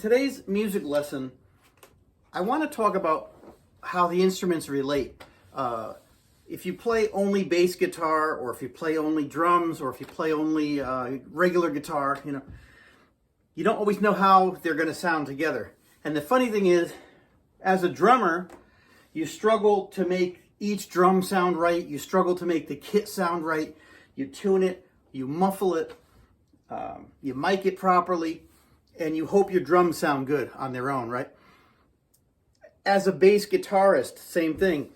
today's music lesson, I want to talk about how the instruments relate. If you play only bass guitar, or if you play only drums, or if you play only regular guitar, you don't always know how they're going to sound together. And the funny thing is, as a drummer, you struggle to make each drum sound right. You struggle to make the kit sound right. You tune it, you muffle it, you mic it properly, and you hope your drums sound good on their own, right? As a bass guitarist, same thing.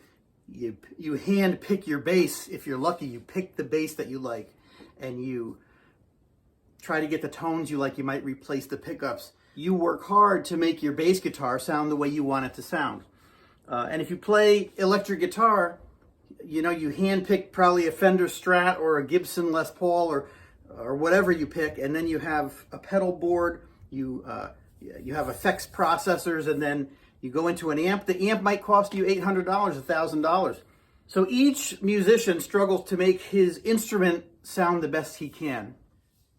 You hand pick your bass. If you're lucky, you pick the bass that you like, and you try to get the tones you like. You might replace the pickups. You work hard to make your bass guitar sound the way you want it to sound. And if you play electric guitar, you hand pick probably a Fender Strat or a Gibson Les Paul or whatever you pick, and then you have a pedal board. You have effects processors, and then you go into an amp. The amp might cost you $800, $1,000. So each musician struggles to make his instrument sound the best he can.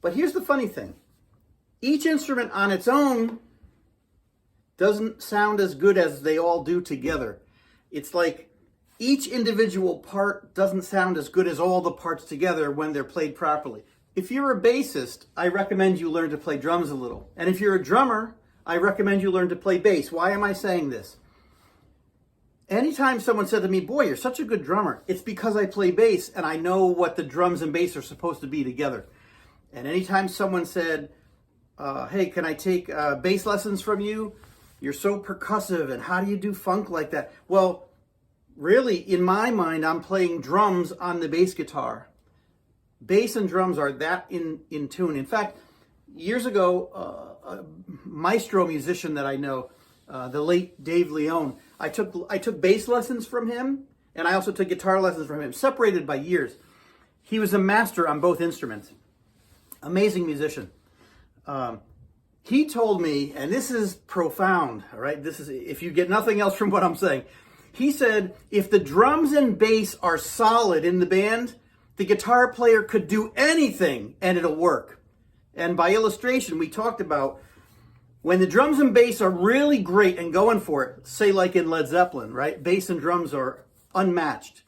But here's the funny thing. Each instrument on its own doesn't sound as good as they all do together. It's like each individual part doesn't sound as good as all the parts together when they're played properly. If you're a bassist, I recommend you learn to play drums a little. And if you're a drummer, I recommend you learn to play bass. Why am I saying this? Anytime someone said to me, "Boy, you're such a good drummer," it's because I play bass and I know what the drums and bass are supposed to be together. And anytime someone said, "Hey, can I take bass lessons from you? You're so percussive, and how do you do funk like that?" Well, really, in my mind, I'm playing drums on the bass guitar. Bass and drums are that in tune. In fact, years ago, a maestro musician that I know, the late Dave Leone, I took bass lessons from him, and I also took guitar lessons from him, separated by years. He was a master on both instruments. Amazing musician. He told me, and this is profound, all right? This is, if you get nothing else from what I'm saying, he said, if the drums and bass are solid in the band, the guitar player could do anything and it'll work. And by illustration, we talked about when the drums and bass are really great and going for it, say like in Led Zeppelin, right? Bass and drums are unmatched.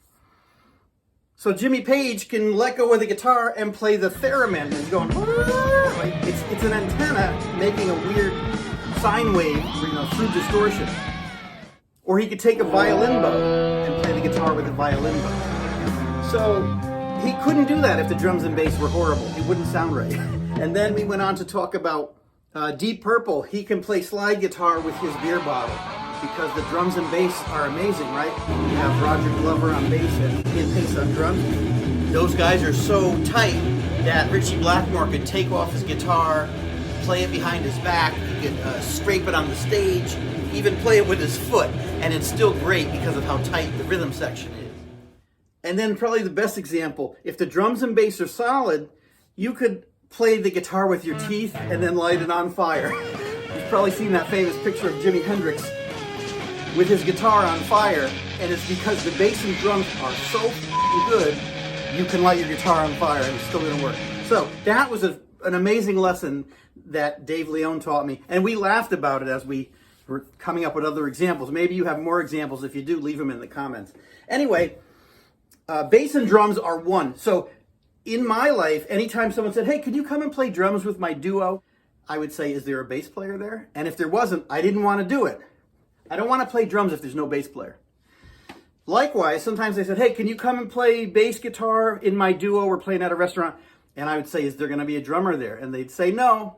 So Jimmy Page can let go of the guitar and play the theremin, and he's going, like, it's an antenna making a weird sine wave, through distortion. Or he could take a violin bow and play the guitar with a violin bow. So he couldn't do that if the drums and bass were horrible. It wouldn't sound right. And then we went on to talk about Deep Purple. He can play slide guitar with his beer bottle because the drums and bass are amazing, right? You have Roger Glover on bass and Ian Pace on drums. Those guys are so tight that Richie Blackmore could take off his guitar, play it behind his back, he could scrape it on the stage, even play it with his foot, and it's still great because of how tight the rhythm section is. And then probably the best example, if the drums and bass are solid, you could play the guitar with your teeth and then light it on fire. You've probably seen that famous picture of Jimi Hendrix with his guitar on fire, and it's because the bass and drums are so good, you can light your guitar on fire and it's still gonna work. So that was an amazing lesson that Dave Leone taught me, and we laughed about it as we were coming up with other examples. Maybe you have more examples. If you do, leave them in the comments. Anyway, bass and drums are one. So in my life, anytime someone said, "Hey, could you come and play drums with my duo?" I would say, "Is there a bass player there?" And if there wasn't, I didn't want to do it. I don't want to play drums if there's no bass player. Likewise, sometimes they said, "Hey, can you come and play bass guitar in my duo? We're playing at a restaurant." And I would say, "Is there going to be a drummer there?" And they'd say, "No."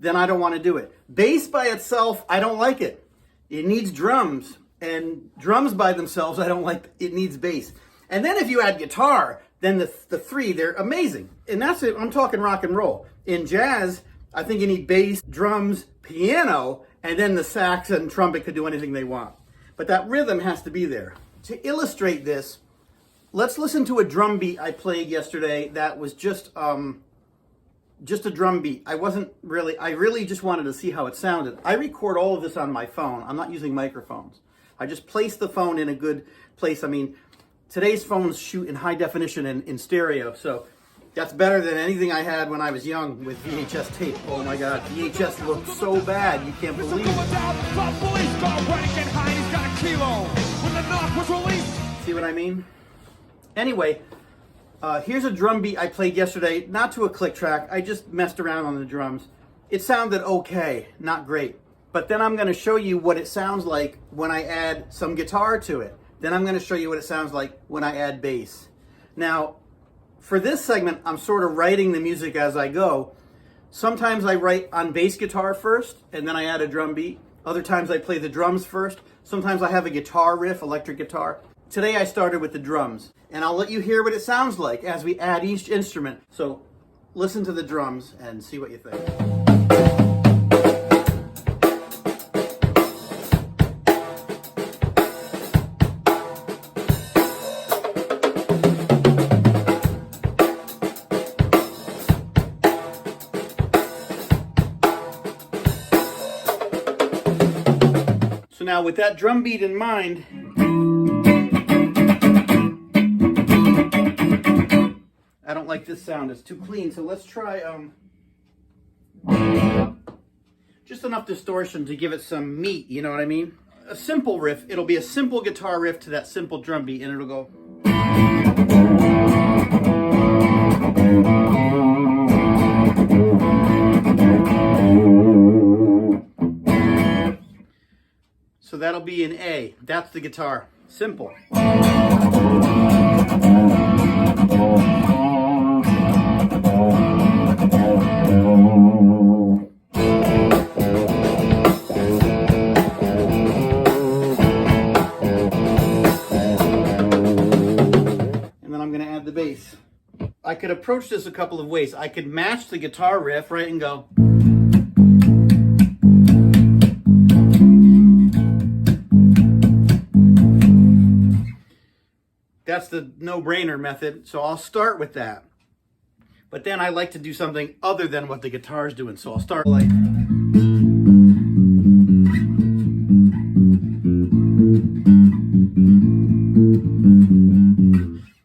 Then I don't want to do it. Bass by itself, I don't like it. It needs drums. And drums by themselves, I don't like. It needs bass. And then if you add guitar, then the three, they're amazing. And that's it. I'm talking rock and roll. In jazz, I think you need bass, drums, piano, and then the sax and trumpet could do anything they want. But that rhythm has to be there. To illustrate this, let's listen to a drum beat I played yesterday that was just a drum beat. I really just wanted to see how it sounded. I record all of this on my phone. I'm not using microphones. I just place the phone in a good place. I mean, today's phones shoot in high definition and in stereo, so That's better than anything I had when I was young with VHS tape. Oh my God, VHS looked so bad, you can't believe it. See what I mean? Anyway, here's a drum beat I played yesterday, not to a click track. I just messed around on the drums. It sounded okay, not great. But then I'm gonna show you what it sounds like when I add some guitar to it. Then I'm gonna show you what it sounds like when I add bass. Now, for this segment, I'm sort of writing the music as I go. Sometimes I write on bass guitar first, and then I add a drum beat. Other times I play the drums first. Sometimes I have a guitar riff, electric guitar. Today I started with the drums, and I'll let you hear what it sounds like as we add each instrument. So listen to the drums and see what you think. So now with that drum beat in mind, I don't like this sound, it's too clean, so let's try just enough distortion to give it some meat, you know what I mean? A simple riff, it'll be a simple guitar riff to that simple drum beat, and it'll go. So that'll be an A. That's the guitar. Simple. And then I'm going to add the bass. I could approach this a couple of ways. I could match the guitar riff, right, and go. That's the no-brainer method, so I'll start with that. But then I like to do something other than what the guitar is doing, so I'll start like...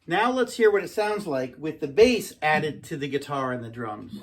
Now let's hear what it sounds like with the bass added to the guitar and the drums.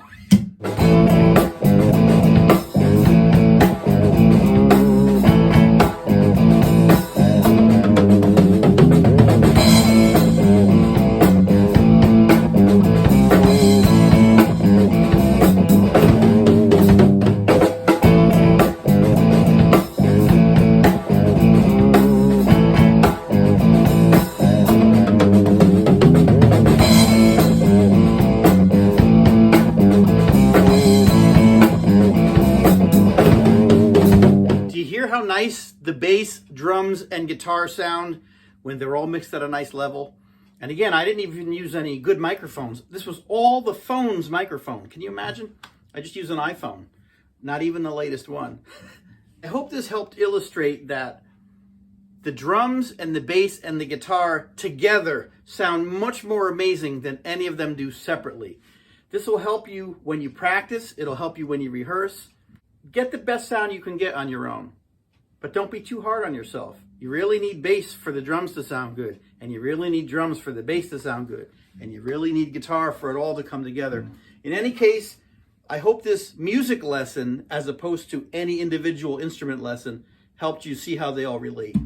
How nice the bass, drums, and guitar sound when they're all mixed at a nice level. And again, I didn't even use any good microphones. This was all the phone's microphone. Can you imagine? I just used an iPhone, not even the latest one. I hope this helped illustrate that the drums and the bass and the guitar together sound much more amazing than any of them do separately. This will help you when you practice. It'll help you when you rehearse. Get the best sound you can get on your own. But don't be too hard on yourself. You really need bass for the drums to sound good, and you really need drums for the bass to sound good, and you really need guitar for it all to come together. In any case, I hope this music lesson, as opposed to any individual instrument lesson, helped you see how they all relate.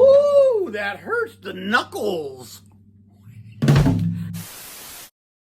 Ooh, that hurts the knuckles.